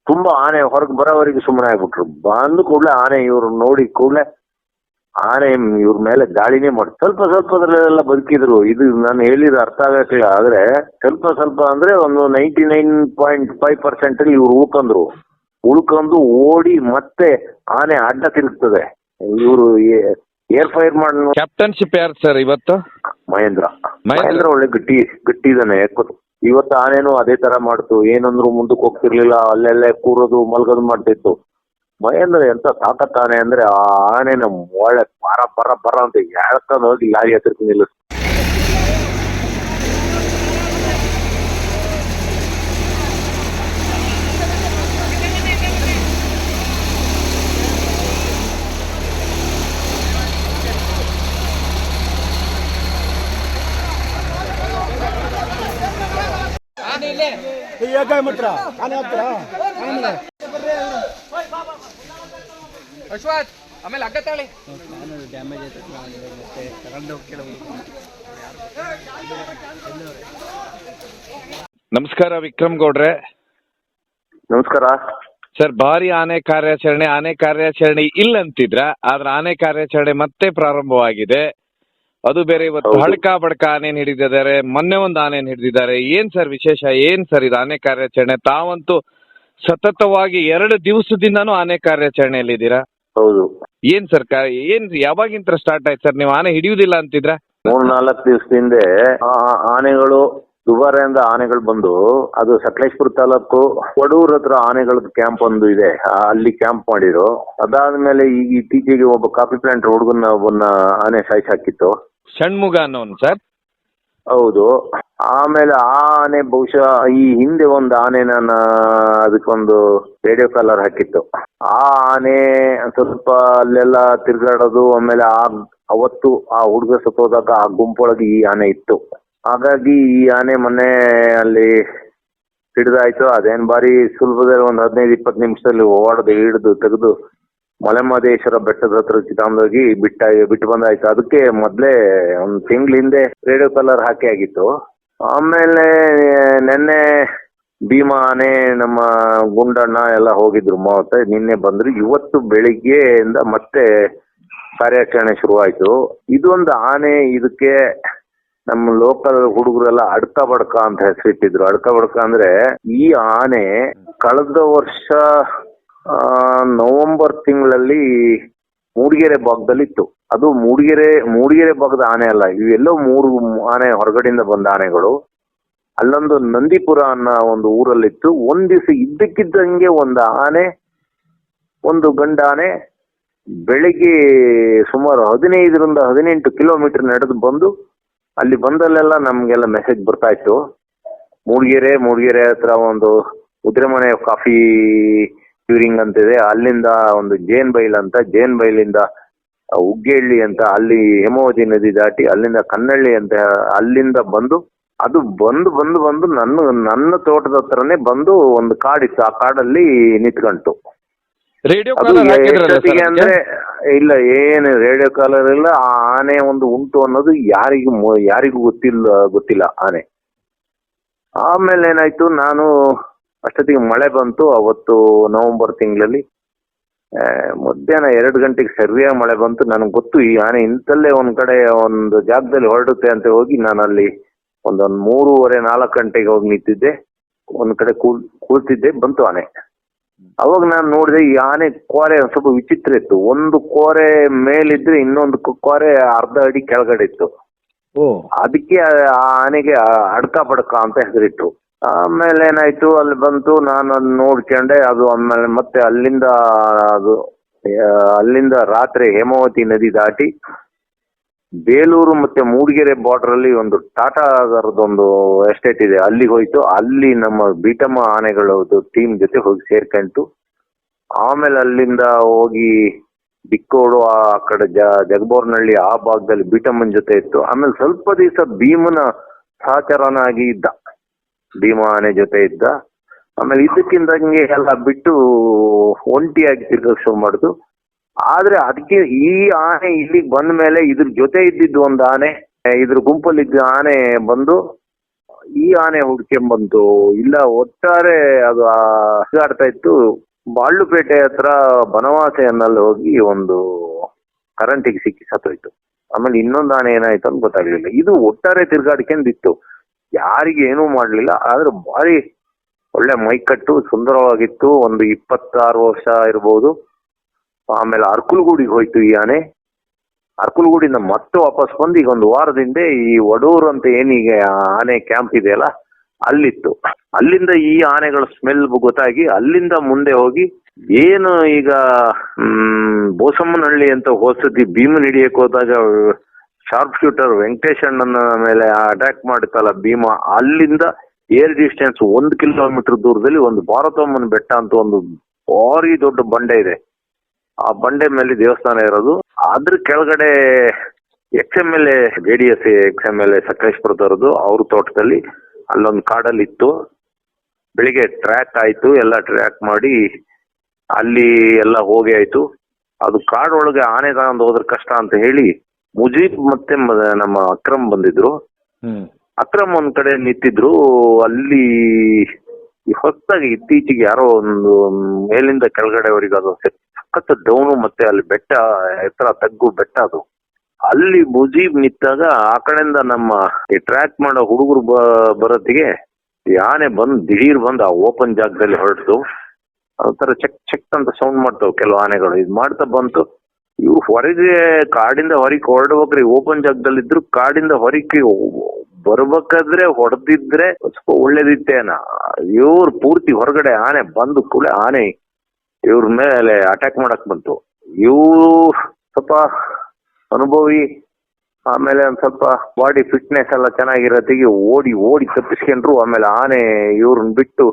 ತುಂಬಾ ಆನೆ ಹೊರಗೆ ಬರೋವರೆಗೆ ಸುಮ್ಮನೆ ಆಗ್ಬಿಟ್ರು. ಬಂದು ಕೂಡಲೇ ಆನೆ ಇವ್ರು ನೋಡಿ ಕೂಡಲೇ ಆನೆ ಇವ್ರ ಮೇಲೆ ದಾಳಿನೇ ಮಾಡಿ ಸ್ವಲ್ಪದ್ರಲ್ಲೆಲ್ಲ ಬದುಕಿದ್ರು. ಇದು ನಾನು ಹೇಳಿದ ಅರ್ಥ ಆಗಕ್ಕಿಲ್ಲ. ಆದ್ರೆ ಸ್ವಲ್ಪ ಅಂದ್ರೆ ಒಂದು 99.5% ಇವ್ರು ಉಳ್ಕೊಂಡು ಓಡಿ ಮತ್ತೆ ಆನೆ ಅಡ್ಡ ತಿರುಗ್ತದೆ. ಇವರು ಏರ್ ಫೈರ್ ಮಾಡಿ. ಕ್ಯಾಪ್ಟನ್ಶಿಪ್ ಯಾರು ಸರ್ ಇವತ್ತು? ಮಹೇಂದ್ರ ಒಳ್ಳೆ ಗಟ್ಟಿದಾನೆ. ಇವತ್ತು ಆನೇನು ಅದೇ ತರ ಮಾಡ್ತು. ಏನಂದ್ರು ಮುಂದಕ್ಕೆ ಹೋಗ್ತಿರ್ಲಿಲ್ಲ, ಅಲ್ಲೆಲ್ಲೇ ಕೂರೋದು ಮಲ್ಗೋದು ಮಾಡ್ತಿತ್ತು. ಮಹೇಂದ್ರ ಎಂತ ತಾಕತ್ ಆನೆ ಅಂದ್ರೆ ಆ ಆನೆನ ಒಳ್ಳೆ ಬರ ಅಂತ ಎಳ್ಕೊಂಡು ಹೋಗಿ ಲಾರಿ ಹತ್ರಕ್ಕೆ ನಿಲ್ಲಿಸ್ತು. ಅಶ್ವಥ್ ಆಮೇಲೆ ಅಗ್ಗತ್ತಾಳಿ ನಮಸ್ಕಾರ ವಿಕ್ರಮ್ ಗೌಡ್ರೆ. ನಮಸ್ಕಾರ ಸರ್. ಭಾರಿ ಆನೆ ಕಾರ್ಯಾಚರಣೆ ಇಲ್ಲ ಅಂತಿದ್ರ, ಆದ್ರೆ ಆನೆ ಕಾರ್ಯಾಚರಣೆ ಮತ್ತೆ ಪ್ರಾರಂಭವಾಗಿದೆ. ಅದು ಬೇರೆ ಇವತ್ತು ಹಳ್ಕ ಬಡ್ಕ ಆನೆನ್ ಹಿಡಿದಿದ್ದಾರೆ, ಮೊನ್ನೆ ಒಂದು ಆನೆನ್ ಹಿಡಿದಿದ್ದಾರೆ. ಏನ್ ಸರ್ ವಿಶೇಷ? ಏನ್ ಸರ್ ಇದು ಆನೆ ಕಾರ್ಯಾಚರಣೆ? ತಾವಂತೂ ಸತತವಾಗಿ 2 ದಿವಸದಿಂದಾನು ಆನೆ ಕಾರ್ಯಾಚರಣೆಯಲ್ಲಿದ್ದೀರಾ. ಹೌದು. ಏನ್ ಸರ್ ಏನ್ ಯಾವಾಗಿಂತ ಸ್ಟಾರ್ಟ್ ಆಯ್ತು ಸರ್? ನೀವು ಆನೆ ಹಿಡಿಯುವುದಿಲ್ಲ ಅಂತಿದ್ರ? 3-4 ದಿವಸದ ಹಿಂದೆ ಆನೆಗಳು ದುಬಾರೆಯಿಂದ ಆನೆಗಳು ಬಂದು, ಅದು ಸಕಲೇಶ್ಪುರ ತಾಲೂಕು ವಡೂರ್ ಹತ್ರ ಆನೆಗಳದ್ದು ಕ್ಯಾಂಪ್ ಒಂದು ಇದೆ, ಅಲ್ಲಿ ಕ್ಯಾಂಪ್ ಮಾಡಿದ್ರು. ಅದಾದ್ಮೇಲೆ ಈಗ ಇತ್ತೀಚೆಗೆ ಒಬ್ಬ ಕಾಫಿ ಪ್ಲಾಂಟ್ ಒಬ್ಬನ ಆನೆ ಸಾಯಿಸಾಕಿತ್ತು. ಷಣ್ಮುಗ ಅನ್ನೋನು ಸರ್? ಹೌದು. ಆಮೇಲೆ ಆ ಆನೆ ಬಹುಶಃ ಈ ಹಿಂದೆ ಒಂದು ಆನೆನ ಅದಕ್ಕೊಂದು ರೇಡಿಯೋ ಕಾಲರ್ ಹಾಕಿತ್ತು. ಆ ಆನೆ ಸ್ವಲ್ಪ ಅಲ್ಲೆಲ್ಲ ತಿರ್ಗಾಡೋದು. ಆಮೇಲೆ ಅವತ್ತು ಆ ಹುಡುಗ ಸತ್ತೋದಾಗ ಆ ಗುಂಪೊಳಗೆ ಈ ಆನೆ ಇತ್ತು. ಹಾಗಾಗಿ ಈ ಆನೆ ಮೊನ್ನೆ ಅಲ್ಲಿ ಹಿಡಿದಾಯ್ತು. ಅದೇನ್ ಬಾರಿ ಸುಲಭದಲ್ಲಿ ಒಂದು 15-20 ನಿಮಿಷದಲ್ಲಿ ಹಿಡಿದು ತೆಗೆದು ಮಲೆಮಹದೇಶ್ವರ ಬೆಟ್ಟದ ಹತ್ರ ಚಿತಾಂದೋಗಿ ಬಿಟ್ಟು ಬಂದಾಯ್ತು. ಅದಕ್ಕೆ ಮೊದ್ಲೇ ಒಂದು ತಿಂಗಳ ಹಿಂದೆ ರೇಡಿಯೋ ಕಲರ್ ಹಾಕಿ ಆಗಿತ್ತು. ಆಮೇಲೆ ನೆನ್ನೆ ಭೀಮಾ ಆನೆ, ನಮ್ಮ ಗುಂಡಣ್ಣ ಎಲ್ಲ ಹೋಗಿದ್ರು. ನಿನ್ನೆ ಬಂದ್ರು. ಇವತ್ತು ಬೆಳಿಗ್ಗೆಯಿಂದ ಮತ್ತೆ ಕಾರ್ಯಾಚರಣೆ ಶುರುವಾಯ್ತು. ಇದೊಂದು ಆನೆ, ಇದಕ್ಕೆ ನಮ್ಮ ಲೋಕಲ್ ಹುಡುಗರೆಲ್ಲ ಅಡ್ಕ ಬಡ್ಕ ಅಂತ ಹೆಸರಿಟ್ಟಿದ್ರು. ಅಡ್ಕ ಬಡ್ಕ ಅಂದ್ರೆ ಈ ಆನೆ ಕಳೆದ ವರ್ಷ ನವೆಂಬರ್ ತಿಂಗಳಲ್ಲಿ ಮೂಡಿಗೆರೆ ಭಾಗದಲ್ಲಿ ಇತ್ತು. ಅದು ಮೂಡಿಗೆರೆ ಭಾಗದ ಆನೆ ಅಲ್ಲ, ಇವೆಲ್ಲೋ 3 ಆನೆ ಹೊರಗಡೆಯಿಂದ ಬಂದ ಆನೆಗಳು. ಅಲ್ಲೊಂದು ನಂದಿಪುರ ಅನ್ನೋ ಒಂದು ಊರಲ್ಲಿತ್ತು. ಒಂದ್ ದಿವಸ ಇದ್ದಕ್ಕಿದ್ದಂಗೆ ಒಂದು ಗಂಡ ಆನೆ ಬೆಳಿಗ್ಗೆ ಸುಮಾರು 15-18 ಕಿಲೋಮೀಟರ್ ನಡೆದು ಬಂದು, ಅಲ್ಲಿ ಬಂದಲ್ಲೆಲ್ಲ ನಮ್ಗೆಲ್ಲ ಮೆಸೇಜ್ ಬರ್ತಾ ಇತ್ತು. ಮೂಡಿಗೆರೆ ಹತ್ರ ಒಂದು ಉದ್ರಮನೆ ಕಾಫಿ ಕ್ಯೂರಿಂಗ್ ಅಂತಿದೆ, ಅಲ್ಲಿಂದ ಒಂದು ಜೇನ್ ಬೈಲಿಂದ ಉಗ್ಗೇಳ್ಳಿ ಅಂತ, ಅಲ್ಲಿ ಹೇಮಾವತಿ ನದಿ ದಾಟಿ ಅಲ್ಲಿಂದ ಕನ್ನಳ್ಳಿ ಅಂತ, ಅಲ್ಲಿಂದ ಬಂದು ಅದು ಬಂದು ನನ್ನ ತೋಟದ ಹತ್ರನೇ ಬಂದು ಒಂದು ಕಾಡಿತ್ತು. ಆ ಕಾಡಲ್ಲಿ ನಿಂತ್ಕೊಂತು. ಅಂದ್ರೆ ಇಲ್ಲ, ಏನು ರೇಡಿಯೋ ಕಾಲರ್ ಇಲ್ಲ. ಆ ಆನೆ ಒಂದು ಉಂಟು ಅನ್ನೋದು ಯಾರಿಗೂ ಗೊತ್ತಿಲ್ಲ ಆನೆ. ಆಮೇಲೆ ಏನಾಯ್ತು, ನಾನು ಅಷ್ಟೊತ್ತಿಗೆ ಮಳೆ ಬಂತು. ಅವತ್ತು ನವೆಂಬರ್ ತಿಂಗಳಲ್ಲಿ ಮಧ್ಯಾಹ್ನ 2 ಗಂಟೆಗೆ ಸರಿಯಾಗಿ ಮಳೆ ಬಂತು. ನನಗೆ ಗೊತ್ತು ಈ ಆನೆ ಇಂತಲ್ಲೇ ಒಂದ್ ಕಡೆ ಒಂದು ಜಾಗದಲ್ಲಿ ಹೊರಡುತ್ತೆ ಅಂತ ಹೋಗಿ ನಾನು ಅಲ್ಲಿ ಒಂದು 3:30-4 ಗಂಟೆಗೆ ಹೋಗಿ ನಿಂತಿದ್ದೆ. ಒಂದ್ ಕಡೆ ಕೂಳ್ತಿದ್ದೆ. ಬಂತು ಆನೆ. ಅವಾಗ ನಾನು ನೋಡಿದೆ ಈ ಆನೆ ಕೋರೆ ಸ್ವಲ್ಪ ವಿಚಿತ್ರ ಇತ್ತು. ಒಂದು ಕೋರೆ ಮೇಲಿದ್ರೆ ಇನ್ನೊಂದು ಕೋರೆ ಅರ್ಧ ಅಡಿ ಕೆಳಗಡೆ ಇತ್ತು. ಅದಕ್ಕೆ ಆ ಆನೆಗೆ ಅಡ್ಕ ಬಡ್ಕ ಅಂತ ಹೆಸರಿಟ್ರು. ಆಮೇಲೆ ಏನಾಯ್ತು, ಅಲ್ಲಿ ಬಂತು. ನಾನು ಅದನ್ನ ನೋಡ್ಕೊಂಡೆ. ಅದು ಆಮೇಲೆ ಮತ್ತೆ ಅಲ್ಲಿಂದ ರಾತ್ರಿ ಹೇಮಾವತಿ ನದಿ ದಾಟಿ ಬೇಲೂರು ಮತ್ತೆ ಮೂಡಿಗೆರೆ ಬಾರ್ಡರ್ ಅಲ್ಲಿ ಒಂದು ಟಾಟಾ ಅದರದೊಂದು ಎಸ್ಟೇಟ್ ಇದೆ, ಅಲ್ಲಿಗೆ ಹೋಯ್ತು. ಅಲ್ಲಿ ನಮ್ಮ ಬೀಟಮ್ಮ ಆನೆಗಳದ್ದು ಟೀಮ್ ಜೊತೆ ಹೋಗಿ ಸೇರ್ಕೊಂತು. ಆಮೇಲೆ ಅಲ್ಲಿಂದ ಹೋಗಿ ಬಿಕ್ಕೋಡು ಆ ಕಡೆ ಜಗಬೋರ್ನಹಳ್ಳಿ ಆ ಭಾಗದಲ್ಲಿ ಬೀಟಮ್ಮನ ಜೊತೆ ಇತ್ತು. ಆಮೇಲೆ ಸ್ವಲ್ಪ ದಿವಸ ಭೀಮನ ಸಹಚರನಾಗಿ ಇದ್ದ, ಭೀಮ ಆನೆ ಜೊತೆ ಇದ್ದ. ಆಮೇಲೆ ಇದಕ್ಕಿಂದಂಗೆ ಎಲ್ಲ ಬಿಟ್ಟು ಒಂಟಿಯಾಗಿ ತಿರ್ಗಕ್ ಶುರು ಮಾಡುದು. ಆದ್ರೆ ಅದಕ್ಕೆ ಈ ಆನೆ ಇಲ್ಲಿಗೆ ಬಂದ ಮೇಲೆ ಇದ್ರ ಜೊತೆ ಇದ್ದಿದ್ದು ಒಂದು ಆನೆ, ಇದ್ರ ಗುಂಪಲ್ಲಿದ್ದ ಆನೆ ಬಂದು ಈ ಆನೆ ಹುಡ್ಕೊಂಬಂತು ಇಲ್ಲ ಒಟ್ಟಾರೆ ಅದು ಆಡ್ತಾ ಇತ್ತು. ಬಾಳುಪೇಟೆ ಹತ್ರ ಬನವಾಸೆಯಲ್ಲಿ ಹೋಗಿ ಒಂದು ಕರೆಂಟಿಗೆ ಸಿಕ್ಕಿ ಸತ್ತೋಯ್ತು. ಆಮೇಲೆ ಇನ್ನೊಂದು ಆನೆ ಏನಾಯ್ತು ಅಂತ ಗೊತ್ತಾಗ್ಲಿಲ್ಲ. ಇದು ಒಟ್ಟಾರೆ ತಿರ್ಗಾಡ್ಕೊಂಡಿತ್ತು, ಯಾರಿಗೆ ಏನೂ ಮಾಡ್ಲಿಲ್ಲ. ಆದ್ರೆ ಭಾರಿ ಒಳ್ಳೆ ಮೈಕಟ್ಟು, ಸುಂದರವಾಗಿತ್ತು. ಒಂದು 26 ವರ್ಷ ಇರ್ಬೋದು. ಆಮೇಲೆ ಅರ್ಕುಲ್ಗೂಡಿಗೆ ಹೋಯ್ತು ಈ ಆನೆ. ಅರ್ಕುಲ್ಗೂಡಿಂದ ಮತ್ತೆ ವಾಪಸ್ ಬಂದು ಈಗ ಒಂದು ವಾರದಿಂದ ಈ ವಡೂರು ಅಂತ ಏನೀಗ ಆನೆ ಕ್ಯಾಂಪ್ ಇದೆಯಲ್ಲ ಅಲ್ಲಿತ್ತು. ಅಲ್ಲಿಂದ ಈ ಆನೆಗಳ ಸ್ಮೆಲ್ ಗೊತ್ತಾಗಿ ಅಲ್ಲಿಂದ ಮುಂದೆ ಹೋಗಿ ಏನು ಈಗ ಬೋಸಮ್ಮನಹಳ್ಳಿ ಅಂತ ಹೊಸದಿ ಭೀಮನ್ ಹಿಡಿಯಕ್ ಹೋದಾಗ ಶಾರ್ಪ್ ಶೂಟರ್ ವೆಂಕಟೇಶ್ ಅಣ್ಣನ ಮೇಲೆ ಅಟ್ಯಾಕ್ ಮಾಡುತ್ತಲ್ಲ ಭೀಮ, ಅಲ್ಲಿಂದ ಏರ್ ಡಿಸ್ಟೆನ್ಸ್ 1 ಕಿಲೋಮೀಟರ್ ದೂರದಲ್ಲಿ ಒಂದು ಭಾರತಮ್ಮನ ಬೆಟ್ಟ ಅಂತ ಒಂದು ಭಾರಿ ದೊಡ್ಡ ಬಂಡೆ ಇದೆ. ಆ ಬಂಡೆ ಮೇಲೆ ದೇವಸ್ಥಾನ ಇರೋದು. ಅದ್ರ ಕೆಳಗಡೆ XMLA JDS XMLA ಸಕಲೇಶ್ಪುರದವ್ರದ್ದು ಅವ್ರ ತೋಟದಲ್ಲಿ ಅಲ್ಲೊಂದು ಕಾಡಲ್ಲಿ ಇತ್ತು. ಬೆಳಿಗ್ಗೆ ಟ್ರ್ಯಾಕ್ ಆಯ್ತು, ಎಲ್ಲ ಟ್ರ್ಯಾಕ್ ಮಾಡಿ ಅಲ್ಲಿ ಎಲ್ಲ ಹೋಗಿ ಆಯ್ತು. ಅದು ಕಾಡೊಳಗೆ ಆನೆ ತಗೊಂಡು ಹೋದ್ರೆ ಕಷ್ಟ ಅಂತ ಹೇಳಿ ಮುಜೀಬ್ ಮತ್ತೆ ನಮ್ಮ ಅಕ್ರಮ್ ಬಂದಿದ್ರು. ಅಕ್ರಮ್ ಒಂದ್ ಕಡೆ ನಿಂತಿದ್ರು. ಅಲ್ಲಿ ಹೊಸದಾಗಿ ಇತ್ತೀಚೆಗೆ ಯಾರೋ ಒಂದು ಮೇಲಿಂದ ಕೆಳಗಡೆವರೆಗೆ ಅದು ಸಖತ್ ಡೌನು, ಮತ್ತೆ ಅಲ್ಲಿ ಬೆಟ್ಟ ಎತ್ತರ ತಗ್ಗು ಬೆಟ್ಟ ಅದು. ಅಲ್ಲಿ ಮುಜೀಬ್ ನಿಂತಾಗ ಆ ಕಡೆಯಿಂದ ನಮ್ಮ ಈ ಟ್ರ್ಯಾಕ್ ಮಾಡೋ ಹುಡುಗರು ಬರೋತ್ತಿಗೆ ಈ ಆನೆ ದಿಢೀರ್ ಬಂದು ಆ ಓಪನ್ ಜಾಗದಲ್ಲಿ ಹೊರಡ್ತು. ಅದರ ಚೆಕ್ ಚೆಕ್ ಅಂತ ಸೌಂಡ್ ಮಾಡ್ತಾವ ಕೆಲವು ಆನೆಗಳು. ಇದು ಮಾಡ್ತಾ ಬಂತು. ಇವು ಹೊರಗೆ ಕಾಡಿಂದ ಹೊರಗೆ ಹೊರಡ್ಬೇಕ್ರಿ, ಓಪನ್ ಜಾಗದಲ್ಲಿದ್ರು ಕಾಡಿಂದ ಹೊರಗೆ ಬರ್ಬೇಕಾದ್ರೆ ಹೊಡೆದಿದ್ರೆ ಸ್ವಲ್ಪ ಒಳ್ಳೇದಿತ್ತೇನ. ಇವ್ರು ಪೂರ್ತಿ ಹೊರಗಡೆ ಆನೆ ಬಂದು ಕೂಡ ಆನೆ ಇವ್ರ ಮೇಲೆ ಅಟ್ಯಾಕ್ ಮಾಡಕ್ ಬಂತು. ಇವ್ರು ಸ್ವಲ್ಪ ಅನುಭವಿ, ಆಮೇಲೆ ಒಂದ್ ಸ್ವಲ್ಪ ಬಾಡಿ ಫಿಟ್ನೆಸ್ ಎಲ್ಲ ಚೆನ್ನಾಗಿರತ್ತಿಗೆ ಓಡಿ ಓಡಿ ತಪ್ಪಿಸ್ಕೊಂಡ್ರು. ಆಮೇಲೆ ಆನೆ ಇವ್ರನ್ನ ಬಿಟ್ಟು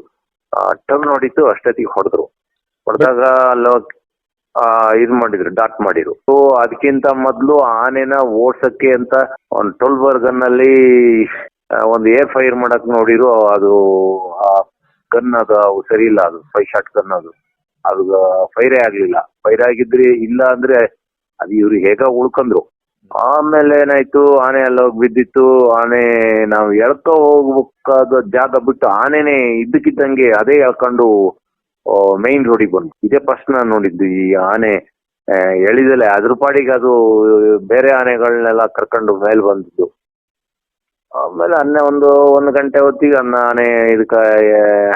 ಟರ್ನ್ ಹೊಡಿತು, ಅಷ್ಟೊತ್ತಿಗೆ ಹೊಡೆದಾಗ ಅಲ್ಲ ಇದ್ ಮಾಡಿದ್ರು, ಡಾಟ್ ಮಾಡಿದ್ರು. ಸೊ ಅದಕ್ಕಿಂತ ಮೊದ್ಲು ಆನೆನ ಓಡ್ಸಕ್ಕೆ ಅಂತ ಒಂದು 12 ಗನ್ ಅಲ್ಲಿ ಒಂದು ಏರ್ ಫೈರ್ ಮಾಡಕ್ ನೋಡಿರು. ಅದು ಆ ಗನ್ ಅದು ಸರಿ ಇಲ್ಲ, ಅದು 5 ಶಾಟ್ ಗನ್ ಅದು ಫೈರೇ ಆಗ್ಲಿಲ್ಲ. ಫೈರ್ ಆಗಿದ್ರೆ ಇಲ್ಲ ಅಂದ್ರೆ ಅದು ಇವ್ರು ಹೇಗ ಉಳ್ಕೊಂಡ್ರು. ಆಮೇಲೆ ಏನಾಯ್ತು, ಆನೆ ಎಲ್ಲ ಬಿದ್ದಿತ್ತು. ಆನೆ ನಾವು ಎಳ್ಕೊ ಹೋಗ್ಬೇಕಾದ ಜಾಗ ಬಿಟ್ಟು ಆನೆನೆ ಇದ್ದಕ್ಕಿದ್ದಂಗೆ ಅದೇ ಎಳ್ಕೊಂಡು ಮೈನ್ ರೋಡಿಗೆ ಬಂದು. ಇದೇ ಫಸ್ಟ್ ನಾನು ನೋಡಿದ್ದು ಈ ಆನೆ ಎಳಿದಲೆ ಅದ್ರ ಪಾಡಿಗೆ ಅದು ಬೇರೆ ಆನೆಗಳನ್ನೆಲ್ಲ ಕರ್ಕೊಂಡು ಮೇಲೆ ಬಂದಿದ್ದು. ಆಮೇಲೆ ಒಂದು ಗಂಟೆ ಹೊತ್ತಿಗೆ ಆನೆ ಇದಕ್ಕೆ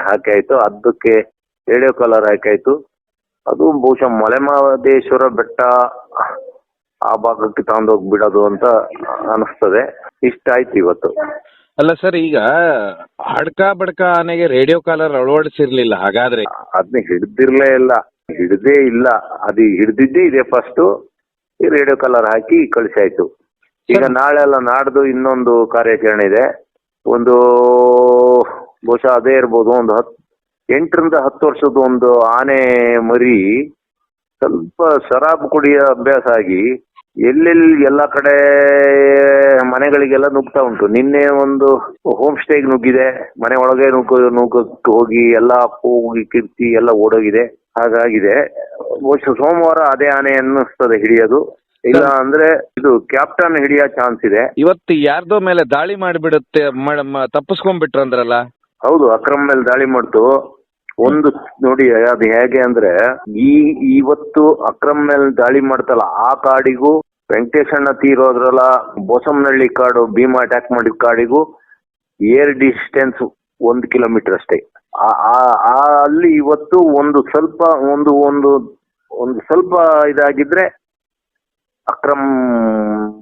ಹಾಕಿ ಆಯ್ತು. ಅದಕ್ಕೆ ರೇಡಿಯೋ ಕಾಲರ್ ಹಾಕಾಯ್ತು. ಅದು ಬಹುಶಃ ಮಲೆಮಹದೇಶ್ವರ ಬೆಟ್ಟ ಆ ಭಾಗಕ್ಕೆ ತಗೊಂಡೋಗಿ ಬಿಡೋದು ಅಂತ ಅನಿಸ್ತದೆ. ಇಷ್ಟ ಆಯ್ತು ಇವತ್ತು. ಅಲ್ಲ ಸರ್, ಈಗ ಹಡ್ಕ ಬಡ್ಕ ಆನೆಗೆ ರೇಡಿಯೋ ಕಾಲರ್ ಅಳವಡಿಸಿರ್ಲಿಲ್ಲ ಹಾಗಾದ್ರೆ? ಅದನ್ನ ಹಿಡ್ದೇ ಇಲ್ಲ. ಅದು ಹಿಡ್ದಿದ್ದೇ ಇದೆ ಫಸ್ಟ್. ಈ ರೇಡಿಯೋ ಕಾಲರ್ ಹಾಕಿ ಕಳಿಸಾಯ್ತು. ಈಗ ನಾಳೆ ಅಲ್ಲ ನಾಡ್ದು ಇನ್ನೊಂದು ಕಾರ್ಯಾಚರಣೆ ಇದೆ. ಒಂದು ಬಹುಶಃ ಅದೇ ಇರ್ಬೋದು, ಒಂದು 8 ರಿಂದ 10 ವರ್ಷದ ಒಂದು ಆನೆ ಮರಿ ಸ್ವಲ್ಪ ಶರಾಬ್ ಕುಡಿಯೋ ಅಭ್ಯಾಸ ಆಗಿ ಎಲ್ಲೆಲ್ಲಿ ಎಲ್ಲ ಕಡೆ ಮನೆಗಳಿಗೆಲ್ಲ ನುಗ್ತಾ ಉಂಟು. ನಿನ್ನೆ ಒಂದು ಹೋಮ್ ಸ್ಟೇಗೆ ನುಗ್ಗಿದೆ, ಮನೆ ಒಳಗೆ ನುಗ್ಗಕ್ಕೆ ಹೋಗಿ ಎಲ್ಲ ಹೋಗಿ ಕಿರ್ತಿ ಎಲ್ಲ ಓಡೋಗಿದೆ. ಹಾಗಾಗಿದೆ. ಬಹುಶಃ ಸೋಮವಾರ ಅದೇ ಆನೆ ಅನ್ನಿಸ್ತದೆ ಹಿಡಿಯೋದು. ಇಲ್ಲ ಅಂದ್ರೆ ಇದು ಕ್ಯಾಪ್ಟನ್ ಹಿಡಿಯೋ ಚಾನ್ಸ್ ಇದೆ. ಇವತ್ತು ಯಾರ್ದೋ ಮೇಲೆ ದಾಳಿ ಮಾಡಿಬಿಡುತ್ತೆ, ತಪ್ಪಿಸ್ಕೊಂಡ್ಬಿಟ್ರಂದ್ರಲ್ಲ? ಹೌದು, ಅಕ್ರಮ್ ಮೇಲೆ ದಾಳಿ ಮಾಡ್ತು. ಒಂದು ನೋಡಿ ಅದು ಹೇಗೆ ಅಂದ್ರೆ, ಇವತ್ತು ಅಕ್ರಮ್ ಮೇಲೆ ದಾಳಿ ಮಾಡ್ತಲ್ಲ ಆ ಕಾಡಿಗೂ ವೆಂಕಟೇಶಣ್ಣ ತೀರೋದ್ರಲ್ಲ ಬೋಸಮ್ಮನಹಳ್ಳಿ ಕಾಡು ಭೀಮ ಅಟ್ಯಾಕ್ ಮಾಡಿದ ಕಾಡಿಗೂ ಏರ್ ಡಿಸ್ಟೆನ್ಸ್ 1 ಕಿಲೋಮೀಟರ್ ಅಷ್ಟೇ. ಅಲ್ಲಿ ಇವತ್ತು ಒಂದು ಸ್ವಲ್ಪ ಇದಾಗಿದ್ರೆ ಅಕ್ರಮ್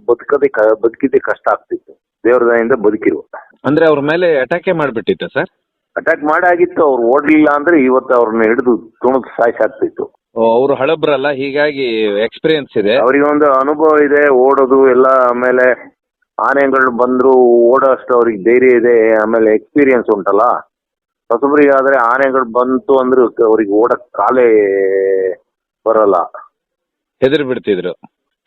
ಬದುಕಿದ್ದೆ ಕಷ್ಟ ಆಗ್ತಿತ್ತು. ದೇವ್ರ ದಯೆಯಿಂದ ಬದುಕಿರು. ಅಂದ್ರೆ ಅವ್ರ ಮೇಲೆ ಅಟ್ಯಾಕೇ ಮಾಡ್ಬಿಟ್ಟಿತ್ತ ಸರ್? ಅಟ್ಯಾಕ್ ಮಾಡಾಗಿತ್ತು. ಅವ್ರು ಓಡ್ಲಿಲ್ಲ ಅಂದ್ರೆ ಇವತ್ತು ಅವ್ರನ್ನ ಹಿಡಿದು ತುಣುಕ್ ಸಾಯಿಸಾಗ್ತಿತ್ತು. ಅವರು ಹಳಬ್ರಲ್ಲ, ಹೀಗಾಗಿ ಎಕ್ಸ್ಪೀರಿಯನ್ಸ್ ಇದೆ, ಅವರಿಗೆ ಒಂದು ಅನುಭವ ಇದೆ ಓಡೋದು ಎಲ್ಲ. ಆಮೇಲೆ ಆನೆಗಳು ಬಂದ್ರು ಓಡೋ ಅಷ್ಟು ಅವ್ರಿಗೆ ಧೈರ್ಯ ಇದೆ. ಆಮೇಲೆ ಎಕ್ಸ್ಪೀರಿಯನ್ಸ್ ಉಂಟಲ್ಲ. ಹೊಸಬ್ರಿಗಾದ್ರೆ ಆನೆಗಳು ಬಂತು ಅಂದ್ರೆ ಅವ್ರಿಗೆ ಓಡಕ್ ಕಾಲೇ ಬರಲ್ಲ, ಹೆದರಿ ಬಿಡ್ತಿದ್ರು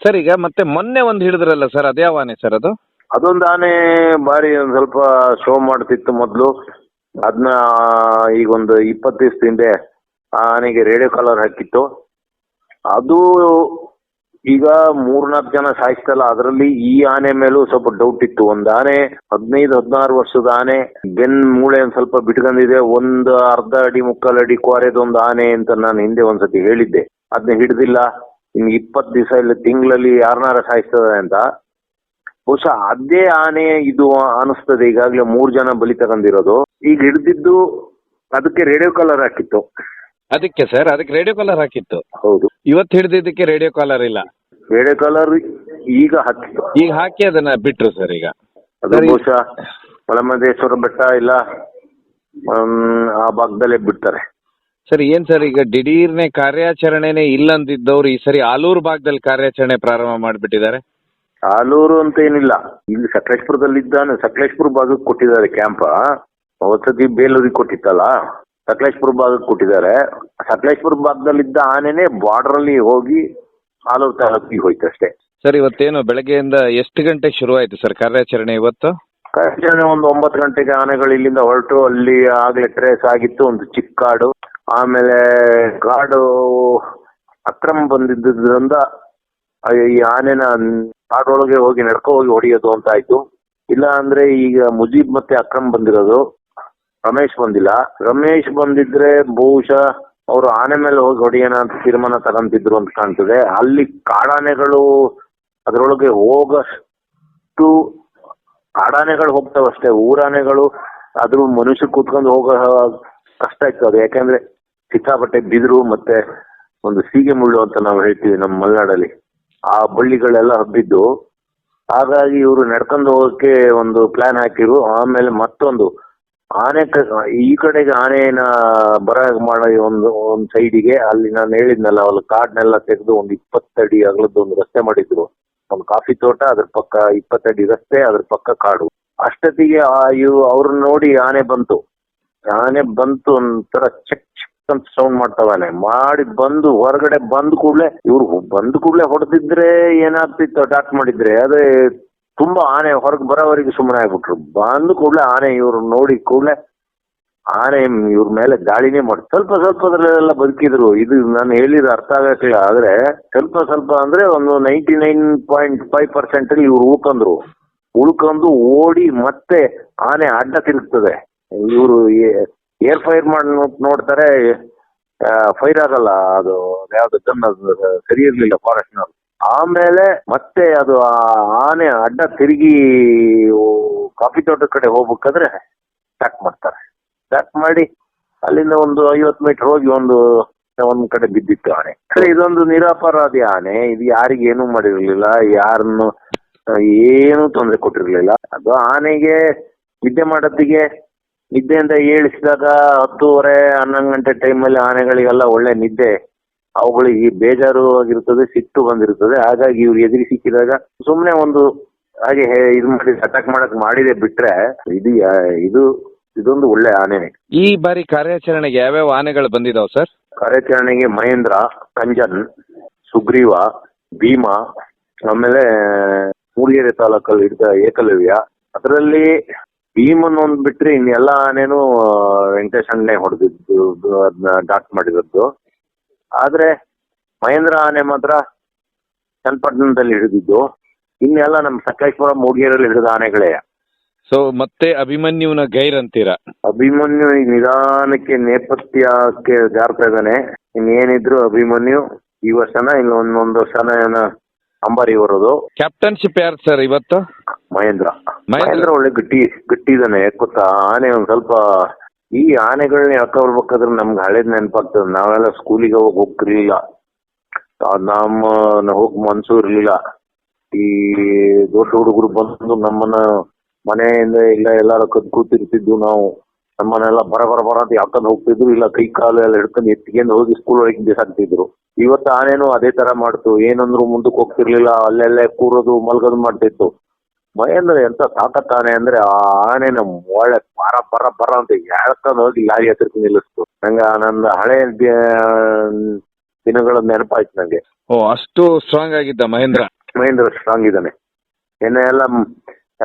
ಸರ್. ಈಗ ಮತ್ತೆ ಮೊನ್ನೆ ಒಂದು ಹಿಡಿದ್ರಲ್ಲ ಸರ್, ಅದ್ಯಾವ ಆನೆ ಸರ್ ಅದು? ಅದೊಂದು ಆನೆ ಬಾರಿ ಒಂದ್ ಸ್ವಲ್ಪ ಶೋ ಮಾಡ್ತಿತ್ತು ಮೊದ್ಲು. ಅದನ್ನ ಈಗ ಒಂದು 20 ದಿವಸದ ಹಿಂದೆ ಆನೆಗೆ ರೇಡಿಯೋ ಕಾಲರ್ ಹಾಕಿತ್ತು. ಅದು ಈಗ 3-4 ಜನ ಸಾಯಿಸ್ತಲ್ಲ, ಅದರಲ್ಲಿ ಈ ಆನೆ ಮೇಲೂ ಸ್ವಲ್ಪ ಡೌಟ್ ಇತ್ತು. ಒಂದ್ ಆನೆ 15-16 ವರ್ಷದ ಆನೆ, ಬೆನ್ ಮೂಳೆ ಒಂದ್ ಸ್ವಲ್ಪ ಬಿಟ್ಕೊಂಡಿದೆ, ಒಂದು ಅರ್ಧ ಅಡಿ 3/4 ಅಡಿ ಕೋರೆದೊಂದು ಆನೆ ಅಂತ ನಾನು ಹಿಂದೆ ಒಂದ್ಸತಿ ಹೇಳಿದ್ದೆ. ಅದನ್ನ ಹಿಡ್ದಿಲ್ಲ, ಇನ್ನು 20 ದಿವಸ ಇಲ್ಲ ತಿಂಗಳಲ್ಲಿ ಯಾರನ್ನಾರ ಸಾಯಿಸ್ತದೆ ಅಂತ. ಬಹುಶಃ ಅದೇ ಆನೆ ಇದು ಅನಿಸ್ತದೆ. ಈಗಾಗಲೇ 3 ಜನ ಬಲಿ ತಗೊಂಡಿರೋದು. ಈಗ ಹಿಡ್ದಿದ್ದು ಅದಕ್ಕೆ ರೇಡಿಯೋ ಕಾಲರ್ ಹಾಕಿತ್ತು. ಅದಕ್ಕೆ ಸರ್, ಅದಕ್ಕೆ ರೇಡಿಯೋ ಕಾಲರ್ ಹಾಕಿತ್ತು. ಹೌದು, ಇವತ್ತು ಹಿಡಿದಿದ್ದಕ್ಕೆ ರೇಡಿಯೋ ಕಾಲರ್ ಇಲ್ಲ. ರೇಡಿಯೋ ಕಾಲರ್ ಈಗ ಹಾಕಿತ್ತು. ಈಗ ಹಾಕಿ ಅದನ್ನ ಬಿಟ್ರು ಸರ್. ಈಗ ಅದು ಬಹುಶಃ ಮಲಮಹದೇಶ್ವರ ಬೆಟ್ಟ ಇಲ್ಲ ಆ ಭಾಗದಲ್ಲೇ ಬಿಡ್ತಾರೆ. ಸರ್ ಏನ್ ಸರ್, ಈಗ ದಿಢೀರ್ನೆ ಕಾರ್ಯಾಚರಣೆನೇ ಇಲ್ಲ ಅಂತಿದ್ದವ್ರು ಈ ಸರಿ ಆಲೂರು ಭಾಗದಲ್ಲಿ ಕಾರ್ಯಾಚರಣೆ ಪ್ರಾರಂಭ ಮಾಡಿಬಿಟ್ಟಿದ್ದಾರೆ. ಆಲೂರು ಅಂತ ಏನಿಲ್ಲ, ಇಲ್ಲಿ ಸಕಲೇಶ್ಪುರದಲ್ಲಿದ್ದಾನೆ. ಸಕಲೇಶ್ಪುರ ಭಾಗಕ್ಕೆ ಕೊಟ್ಟಿದ್ದಾರೆ ಕ್ಯಾಂಪ್. ಒಂದ್ಸತಿ ಬೇಲೂರಿಗೆ ಕೊಟ್ಟಿತ್ತಲ್ಲ, ಸಕಲೇಶ್ಪುರ ಭಾಗಕ್ಕೆ ಕೊಟ್ಟಿದ್ದಾರೆ. ಸಕಲೇಶ್ಪುರ ಭಾಗದಲ್ಲಿದ್ದ ಆನೆನೇ ಬಾರ್ಡರ್ ಅಲ್ಲಿ ಹೋಗಿ ಆಲೂರು ತಾಲೂಕಿಗೆ ಹೋಯ್ತು ಅಷ್ಟೇ. ಸರ್ ಇವತ್ತೇನು ಬೆಳಗ್ಗೆಯಿಂದ ಎಷ್ಟು ಗಂಟೆಗೆ ಶುರು ಆಯ್ತು ಸರ್ ಕಾರ್ಯಾಚರಣೆ ಇವತ್ತು? ಕಾರ್ಯಾಚರಣೆ ಒಂದು 9 ಗಂಟೆಗೆ ಆನೆಗಳು ಇಲ್ಲಿಂದ ಹೊರಟು, ಅಲ್ಲಿ ಆಗ್ಲೇ ಟ್ರೇಸ್ ಆಗಿತ್ತು. ಒಂದು ಚಿಕ್ಕ ಕಾಡು, ಆಮೇಲೆ ಕಾಡು ಅಕ್ರಮ ಬಂದಿದ್ದರಿಂದ ಈ ಆನೆನ ಕಾಡೊಳಗೆ ಹೋಗಿ ನಡ್ಕೊ ಹೋಗಿ ಹೊಡೆಯೋದು ಅಂತ ಆಯ್ತು. ಇಲ್ಲ ಅಂದ್ರೆ ಈಗ ಮುಜೀಬ್ ಮತ್ತೆ ಅಕ್ರಮ್ ಬಂದಿರೋದು, ರಮೇಶ್ ಬಂದಿಲ್ಲ. ರಮೇಶ್ ಬಂದಿದ್ರೆ ಬಹುಶಃ ಅವರು ಆನೆ ಮೇಲೆ ಹೋಗಿ ಹೊಡೆಯೋಣ ಅಂತ ತೀರ್ಮಾನ ತಗೊಂತಿದ್ರು ಅಂತ ಕಾಣ್ತದೆ. ಅಲ್ಲಿ ಕಾಡಾನೆಗಳು ಅದರೊಳಗೆ ಹೋಗಷ್ಟು ಕಾಡಾನೆಗಳು ಹೋಗ್ತಾವಷ್ಟೇ. ಊರಾನೆಗಳು ಅದ್ರ ಮನುಷ್ಯ ಕೂತ್ಕೊಂಡು ಹೋಗೋ ಕಷ್ಟ ಇತ್ತು. ಅದು ಯಾಕಂದ್ರೆ ಸಿಕ್ಕಾಪಟ್ಟೆ ಬಿದಿರು ಮತ್ತೆ ಒಂದು ಸೀಗೆ ಮುಳ್ಳು ಅಂತ ನಾವು ಹೇಳ್ತೀವಿ ನಮ್ಮ ಮಲೆನಾಡಲ್ಲಿ, ಆ ಬಳ್ಳಿಗಳೆಲ್ಲ ಹಬ್ಬಿದ್ದು. ಹಾಗಾಗಿ ಇವರು ನಡ್ಕೊಂಡು ಹೋಗಕ್ಕೆ ಒಂದು ಪ್ಲಾನ್ ಹಾಕಿರು. ಆಮೇಲೆ ಮತ್ತೊಂದು ಆನೆ ಈ ಕಡೆಗೆ ಆನೆನ ಬರ ಮಾಡೋ ಒಂದು ಸೈಡಿಗೆ, ಅಲ್ಲಿ ನಾನು ಹೇಳಿದ್ನಲ್ಲ ಅಲ್ಲಿ ಕಾಡ್ನೆಲ್ಲ ತೆಗೆದು ಒಂದು 20 ಅಡಿ ಅಗಲದ್ದು ಒಂದು ರಸ್ತೆ ಮಾಡಿದ್ರು. ಒಂದು ಕಾಫಿ ತೋಟ, ಅದ್ರ ಪಕ್ಕ 20 ಅಡಿ ರಸ್ತೆ, ಅದ್ರ ಪಕ್ಕ ಕಾಡು. ಅಷ್ಟೊತ್ತಿಗೆ ಅವ್ರನ್ನ ನೋಡಿ ಆನೆ ಬಂತು ಒಂಥರ ಚೆಕ್ ಅಂತ ಸೌಂಡ್ ಮಾಡ್ತಾವಾನೆ ಮಾಡಿ ಬಂದು ಹೊರಗಡೆ ಬಂದ್ ಕೂಡ್ಲೆ ಹೊಡೆದಿದ್ರೆ ಏನಾಗ್ತಿತ್ತು, ಅಟ್ಯಾಕ್ ಮಾಡಿದ್ರೆ ಅದೇ ತುಂಬಾ ಆನೆ ಹೊರಗೆ ಬರೋವರೆಗೆ ಸುಮ್ಮನೆ ಆಗ್ಬಿಟ್ರು. ಬಂದ್ ಕೂಡ್ಲೆ ಆನೆ ಇವ್ರು ನೋಡಿ ಕೂಡ್ಲೆ ಆನೆ ಇವ್ರ ಮೇಲೆ ದಾಳಿನೇ ಮಾಡಿ ಸ್ವಲ್ಪದ್ರಲ್ಲೆಲ್ಲ ಬದುಕಿದ್ರು. ಇದು ನಾನು ಹೇಳಿದ ಅರ್ಥ ಆಗಕ್ಕಿಲ್ಲ, ಆದ್ರೆ ಸ್ವಲ್ಪ ಅಂದ್ರೆ ಒಂದು 99.5% ಇವ್ರು ಉಳ್ಕೊಂಡು ಓಡಿ ಮತ್ತೆ ಆನೆ ಅಡ್ಡ ತಿರುಗ್ತದೆ. ಇವರು ಏರ್ ಫೈರ್ ಮಾಡಿ ನೋಡ್ತಾರೆ, ಫೈರ್ ಆಗಲ್ಲ. ಅದು ಯಾವ್ದು ಗನ್ ಸರಿ ಇರ್ಲಿಲ್ಲ ಫಾರೆಸ್ಟ್ನವ್ರು. ಆಮೇಲೆ ಮತ್ತೆ ಅದು ಆನೆ ಅಡ್ಡ ತಿರುಗಿ ಕಾಫಿ ತೋಟದ ಕಡೆ ಹೋಗ್ಬೇಕಾದ್ರೆ ಸ್ಟಾರ್ಟ್ ಮಾಡ್ತಾರೆ. ಸ್ಟಾರ್ಟ್ ಮಾಡಿ ಅಲ್ಲಿಂದ ಒಂದು 50 ಮೀಟರ್ ಹೋಗಿ ಒಂದ್ ಕಡೆ ಬಿದ್ದಿತ್ತು ಆನೆ. ಇದೊಂದು ನಿರಪರಾಧಿ ಆನೆ. ಇದು ಯಾರಿಗೆ ಏನೂ ಮಾಡಿರ್ಲಿಲ್ಲ, ಯಾರನ್ನು ಏನೂ ತೊಂದರೆ ಕೊಟ್ಟಿರ್ಲಿಲ್ಲ. ಅದು ಆನೆಗೆ ನಿದ್ದೆ ಮಾಡೋದಿಗೆ ನಿದ್ದೆಯಿಂದ ಏಳಿಸಿದಾಗ 10:30-11 ಗಂಟೆ ಟೈಮಲ್ಲಿ ಆನೆಗಳಿಗೆಲ್ಲ ಒಳ್ಳೆ ನಿದ್ದೆ, ಅವುಗಳಿಗೆ ಬೇಜಾರು ಆಗಿರ್ತದೆ, ಸಿಟ್ಟು ಬಂದಿರ್ತದೆ. ಹಾಗಾಗಿ ಇವ್ರು ಎದುರಿ ಸಿಕ್ಕಿದಾಗ ಸುಮ್ನೆ ಒಂದು ಹಾಗೆ ಇದು ಮಾಡಿ ಅಟ್ಯಾಕ್ ಮಾಡಕ್ ಮಾಡಿದೆ ಬಿಟ್ರೆ ಇದೊಂದು ಒಳ್ಳೆ ಆನೆ. ಈ ಬಾರಿ ಕಾರ್ಯಾಚರಣೆಗೆ ಯಾವ್ಯಾವ ಆನೆಗಳು ಬಂದಿದಾವ್ ಸರ್? ಕಾರ್ಯಾಚರಣೆಗೆ ಮಹೇಂದ್ರ, ಕಂಜನ್, ಸುಗ್ರೀವ, ಭೀಮಾ, ಆಮೇಲೆ ಮೂಡಿಗೆರೆ ತಾಲೂಕಲ್ಲಿ ಹಿಡಿದ ಏಕಲವ್ಯ. ಅದರಲ್ಲಿ ಭೀಮನ್ ಒಂದ್ ಬಿಟ್ರೆ ಇನ್ನೆಲ್ಲ ಆನೆನೂ ವೆಂಕಟೇಶ್ ಅಣ್ಣೆ ಹೊಡೆದಿದ್ದು, ಅದನ್ನ ಡಾಟ್ ಮಾಡಿರೋದು. ಆದ್ರೆ ಮಹೇಂದ್ರ ಆನೆ ಮಾತ್ರ ಚನ್ನಪಟ್ಟಣದಲ್ಲಿ ಹಿಡಿದಿದ್ದು. ಇನ್ನೆಲ್ಲ ನಮ್ಮ ಸಕಲೇಶ್ಪುರ ಮೂಡಿಗೆರೆಯಲ್ಲಿ ಹಿಡಿದ ಆನೆಗಳೇ. ಸೊ ಮತ್ತೆ ಅಭಿಮನ್ಯುನ ಗೈರ್ ಅಂತೀರಾ? ಅಭಿಮನ್ಯು ಈಗ ನಿಧಾನಕ್ಕೆ ನೇಪಥ್ಯಕ್ಕೆ ಜಾರ್ತಾ ಇದ್ದಾನೆ. ಇನ್ನೇನಿದ್ರು ಅಭಿಮನ್ಯು ಈ ವರ್ಷನ ಇಲ್ಲ ಒಂದೊಂದು ವರ್ಷನ ಅಂಬಾರಿ ಬರೋದು. ಕ್ಯಾಪ್ಟನ್ಶಿಪ್ ಯಾರು ಸರ್ ಇವತ್ತು? ಮಹೇಂದ್ರ ಒಳ್ಳೆ ಗಟ್ಟಿ ಇದ್ದಾನೆ. ಗೊತ್ತಾ, ಆನೆ ಒಂದ್ ಸ್ವಲ್ಪ ಈ ಆನೆಗಳನ್ನ ಬರ್ಬೇಕಾದ್ರೆ ನಮ್ಗೆ ಹಳೇದ್ ನೆನಪಾಗ್ತದೆ. ನಾವೆಲ್ಲ ಸ್ಕೂಲಿಗೆ ಹೋಗ್ತಿರ್ಲಿಲ್ಲ, ಹೋಗ್ ಮನ್ಸೂ ಇರ್ಲಿಲ್ಲ. ಈ ದೊಡ್ಡ ಹುಡುಗರು ಬಂದು ನಮ್ಮನ್ನ ಮನೆಯಿಂದ ಇಲ್ಲ ಎಲ್ಲಾರು ಕದ್ ಕೂತಿರ್ತಿದ್ವು. ನಾವು ನಮ್ಮನ್ನೆಲ್ಲ ಬರ ಅಂತ ಯಾಕಂದ್ ಹೋಗ್ತಿದ್ರು, ಇಲ್ಲ ಕೈ ಕಾಲು ಎಲ್ಲ ಹಿಡ್ಕೊಂಡು ಎತ್ತಿಗೆಂದು ಹೋಗಿ ಸ್ಕೂಲ್ ಒಳಗೆ ಬಿಸಾಕ್ತಿದ್ರು. ಇವತ್ತು ಆನೇನು ಅದೇ ತರ ಮಾಡ್ತು. ಏನಂದ್ರು ಮುಂದಕ್ಕೆ ಹೋಗ್ತಿರ್ಲಿಲ್ಲ, ಅಲ್ಲೆಲ್ಲೇ ಕೂರೋದು ಮಲ್ಗೋದು ಮಾಡ್ತಿತ್ತು. ಮಹೇಂದ್ರ ಎಂತ ತಾಕತ್ತಾನೆ ಅಂದ್ರೆ ಆ ಆನೆನ ಒಳ್ಳೆ ಬರ ಅಂತ ಹೇಳ್ಕೊಂಡು ಹೋಗಿ ಲಾರಿ ಹತ್ರಕ್ಕೆ ನಿಲ್ಲಿಸ್ತು. ನನ್ನ ಹಳೆ ದಿನಗಳ ನೆನಪಾಯ್ತು ನಂಗೆ. ಅಷ್ಟು ಸ್ಟ್ರಾಂಗ್ ಆಗಿದ್ದ ಮಹೇಂದ್ರ ಸ್ಟ್ರಾಂಗ್ ಇದ್ದಾನೆ.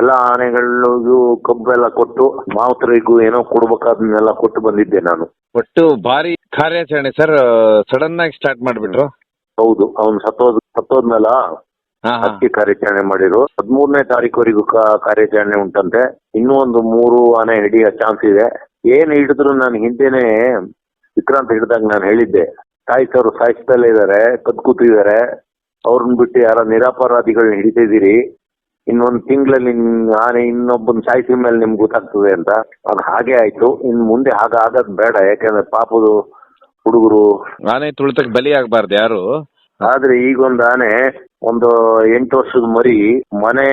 ಎಲ್ಲ ಆನೆಗಳಿಗೂ ಕಬ್ಬೆಲ್ಲ ಕೊಟ್ಟು ಮಾವುತರಿಗೂ ಏನೋ ಕೊಡ್ಬೇಕಾದನ್ನೆಲ್ಲ ಕೊಟ್ಟು ಬಂದಿದ್ದೆ ನಾನು. ಒಟ್ಟು ಭಾರಿ ಕಾರ್ಯಾಚರಣೆ ಸರ್. ಸಡನ್ ಆಗಿ ಸ್ಟಾರ್ಟ್ ಮಾಡ್ಬಿಟ್ರು. ಹೌದು, ಅವ್ನು ಸತ್ತೋದ್ಮೇಲ ಹಾ ಹಾ ಅದಕ್ಕೆ ಕಾರ್ಯಾಚರಣೆ ಮಾಡಿರು. 13ನೇ ತಾರೀಕುವರೆಗೂ ಕಾರ್ಯಾಚರಣೆ ಉಂಟಂತೆ. ಇನ್ನೂ ಒಂದು 3 ಆನೆ ಹಿಡಿಯೋ ಚಾನ್ಸ್ ಇದೆ. ಏನ್ ಹಿಡಿದ್ರು ನಾನು ಹಿಂದೆನೆ ವಿಕ್ರಾಂತ್ ಹಿಡಿದಾಗ ನಾನು ಹೇಳಿದ್ದೆ, ಸಾಯಿಸೋರು ಸಾಯಿಸ್ತಲೇ ಇದಾರೆ, ಕದ್ ಕೂತಿದ್ದಾರೆ, ಅವ್ರನ್ನ ಬಿಟ್ಟು ಯಾರ ನಿರಪರಾಧಿಗಳನ್ನ ಹಿಡಿತಿದ್ದೀರಿ, ಇನ್ನೊಂದು ತಿಂಗಳಲ್ಲಿ ಆನೆ ಇನ್ನೊಬ್ಬನ ಸಾಯಿಸಿದ ಮೇಲೆ ನಿಮ್ಗೆ ಗೊತ್ತಾಗ್ತದೆ ಅಂತ. ಅದು ಹಾಗೆ ಆಯ್ತು. ಇನ್ ಮುಂದೆ ಹಾಗಾಗದ್ ಬೇಡ, ಯಾಕಂದ್ರೆ ಪಾಪದು ಹುಡುಗರು. ಆನೆ ತುಳಿತಕ್ಕೆ ಬಲಿ ಆಗ್ಬಾರ್ದು ಯಾರು. ಆದ್ರೆ ಈಗೊಂದು ಆನೆ ಒಂದು 8 ವರ್ಷದ ಮರಿ ಮನೆ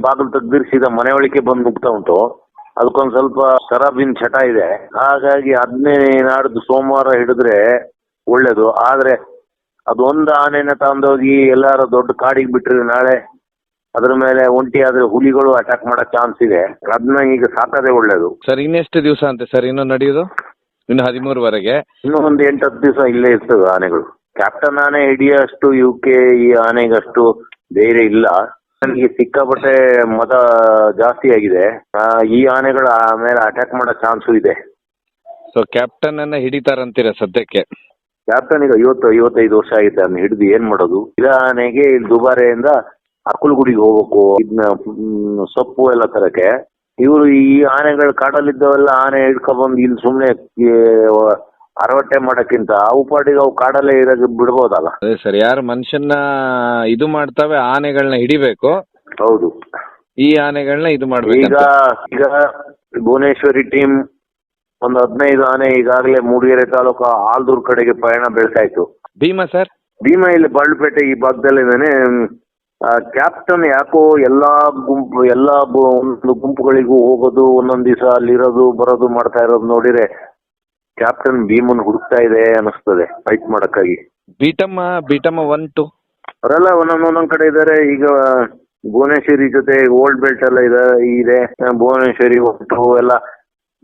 ಬಾಗಿಲು ತೆಗ್ದಿರ್ಸಿದ ಮನೆ ಒಳಗೆ ಬಂದು ನುಗ್ತಾ ಉಂಟು. ಅದಕ್ಕೊಂದ್ ಸ್ವಲ್ಪ ಸರಾಬಿನ್ ಚಟ ಇದೆ. ಹಾಗಾಗಿ ಅದನ್ನೇ ನಾಡ್ದು ಸೋಮವಾರ ಹಿಡಿದ್ರೆ ಒಳ್ಳೇದು. ಆದ್ರೆ ಅದೊಂದು ಆನೆನ ತಗೊಂಡೋಗಿ ಎಲ್ಲಾರ ದೊಡ್ಡ ಕಾಡಿಗೆ ಬಿಟ್ರೆ ನಾಳೆ ಅದ್ರ ಮೇಲೆ ಒಂಟಿ ಆದ್ರೆ ಹುಲಿಗಳು ಅಟ್ಯಾಕ್ ಮಾಡೋ ಚಾನ್ಸ್ ಇದೆ. ಅದನ್ನ ಈಗ ಸಾಕೋದೇ ಒಳ್ಳೇದು. ಸರ್ ಇನ್ನೆಷ್ಟು ದಿವಸ ಅಂತೆ ಸರ್ ಇನ್ನು ನಡೆಯೋದು? ಇನ್ನು 13ವರೆಗೆ. ಇನ್ನೂ ಒಂದು 8-10 ದಿವಸ ಇಲ್ಲೇ ಇರ್ತವೆ ಆನೆಗಳು. ಕ್ಯಾಪ್ಟನ್ ಆನೆ ಹಿಡಿಯೋಷ್ಟು ಇವಕ್ಕೆ ಈ ಆನೆಗಷ್ಟು ಧೈರ್ಯ ಇಲ್ಲ. ನನಗೆ ಸಿಕ್ಕಾಪಟ್ಟೆ ಮತ ಜಾಸ್ತಿ ಆಗಿದೆ. ಈ ಆನೆಗಳ ಮೇಲೆ ಅಟ್ಯಾಕ್ ಮಾಡೋ ಚಾನ್ಸು ಇದೆ. ಸೊ ಕ್ಯಾಪ್ಟನ್ ಅನ್ನ ಹಿಡಿತಾರಂತೀರ ಸದ್ಯಕ್ಕೆ? ಕ್ಯಾಪ್ಟನ್ ಈಗ 50-55 ವರ್ಷ ಆಗಿದೆ. ಅದನ್ನ ಹಿಡಿದು ಏನ್ ಮಾಡೋದು? ಇದ ಆನೆಗೆ ಇಲ್ಲಿ ದುಬಾರೆಯಿಂದ ಅಕ್ಕಲಗುಡಿಗೆ ಹೋಗ್ಬೇಕು, ಇದನ್ನ ಸೊಪ್ಪು ಎಲ್ಲ ತರಕ್ಕೆ. ಇವರು ಈ ಆನೆಗಳ ಕಾಡಲ್ಲಿದ್ದವೆಲ್ಲ ಆನೆ ಹಿಡ್ಕೊಬಂದು ಇಲ್ಲಿ ಸುಮ್ನೆ ಅರವಟ್ಟೆ ಮಾಡಕ್ಕಿಂತ ಅವು ಪಾಟಿಗೆ ಅವು ಕಾಡಲ್ಲೇ ಇರೋದು ಬಿಡ್ಬೋದಲ್ಲ. ಅದೇ ಸರ್, ಯಾರು ಮನುಷ್ಯನ ಇದು ಮಾಡ್ತಾವೆ ಆನೆಗಳನ್ನ ಹಿಡಿಬೇಕು. ಹೌದು, ಈ ಆನೆಗಳನ್ನ ಇದು ಮಾಡ್ಬೇಕು. ಈಗ ಭುವನೇಶ್ವರಿ ಟೀಮ್ ಒಂದು 15 ಆನೆ ಈಗಾಗಲೇ ಮೂಡಿಗೆರೆ ತಾಲೂಕು ಆಲ್ದೂರ್ ಕಡೆಗೆ ಪಯಣ ಬೆಳ್ತಾ ಇತ್ತು. ಭೀಮಾ ಸರ್? ಭೀಮಾ ಇಲ್ಲಿ ಬಾಳ್ಪೇಟೆ ಈ ಭಾಗದಲ್ಲಿದ್ದಾನೆ. ಕ್ಯಾಪ್ಟನ್ ಯಾಕೋ ಎಲ್ಲಾ ಒಂದು ಗುಂಪುಗಳಿಗೂ ಹೋಗೋದು, ಒಂದೊಂದ್ ದಿವಸ ಅಲ್ಲಿರೋದು ಬರೋದು ಮಾಡ್ತಾ ಇರೋದು ನೋಡಿದ್ರೆ ಕ್ಯಾಪ್ಟನ್ ಭೀಮನ್ ಹುಡುಕ್ತಾ ಇದೆ ಅನಿಸ್ತದೆ ಫೈಟ್ ಮಾಡಕ್ಕಾಗಿ. ಬೀಟಮ್ಮ 1, 2 ಅವರೆಲ್ಲ ಒಂದೊಂದ್ ಕಡೆ ಇದಾರೆ. ಈಗ ಭುವನೇಶ್ವರಿ ಜೊತೆ ಓಲ್ಡ್ ಬೆಲ್ಟ್ ಎಲ್ಲ ಇದೆ. ಭುವನೇಶ್ವರಿ ಒಟ್ಟು ಎಲ್ಲ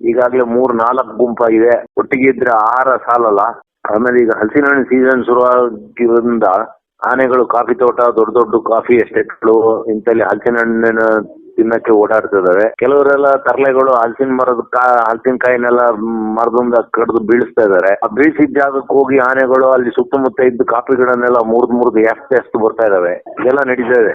ಈಗಾಗಲೇ 3-4 ಗುಂಪಾಗಿದೆ. ಒಟ್ಟಿಗೆ ಇದ್ರೆ 6 ಸಾಲಲ್ಲ. ಆಮೇಲೆ ಈಗ ಹಲಸಿನಹಣ್ಣು ಸೀಸನ್ ಶುರು ಆಗಿರೋದ್ರಿಂದ ಆನೆಗಳು ಕಾಫಿ ತೋಟ, ದೊಡ್ಡ ದೊಡ್ಡ ಕಾಫಿ ಎಸ್ಟೇಟ್ಗಳು ಇಂತಲ್ಲಿ ಹಲಸಿನ ಹಣ್ಣಿನ ತಿನ್ನಕ್ಕೆ ಓಡಾಡ್ತಿದಾವೆ. ಕೆಲವರೆಲ್ಲ ತರಲೆಗಳು ಹಲಸಿನಕಾಯಿನೆಲ್ಲ ಮರದಿಂದ ಕಡ್ದು ಬೀಳಿಸ್ತಾ ಇದಾರೆ. ಆ ಬೀಳ್ಸಿದ ಜಾಗಕ್ಕೆ ಹೋಗಿ ಆನೆಗಳು ಅಲ್ಲಿ ಸುತ್ತಮುತ್ತ ಇದ್ದು ಕಾಫಿ ಗಿಡನೆಲ್ಲ ಮುರಿದು ಎಷ್ಟು ಬರ್ತಾ ಇದಾವೆ. ಇದೆಲ್ಲ ನಡೀತಾ ಇದೆ.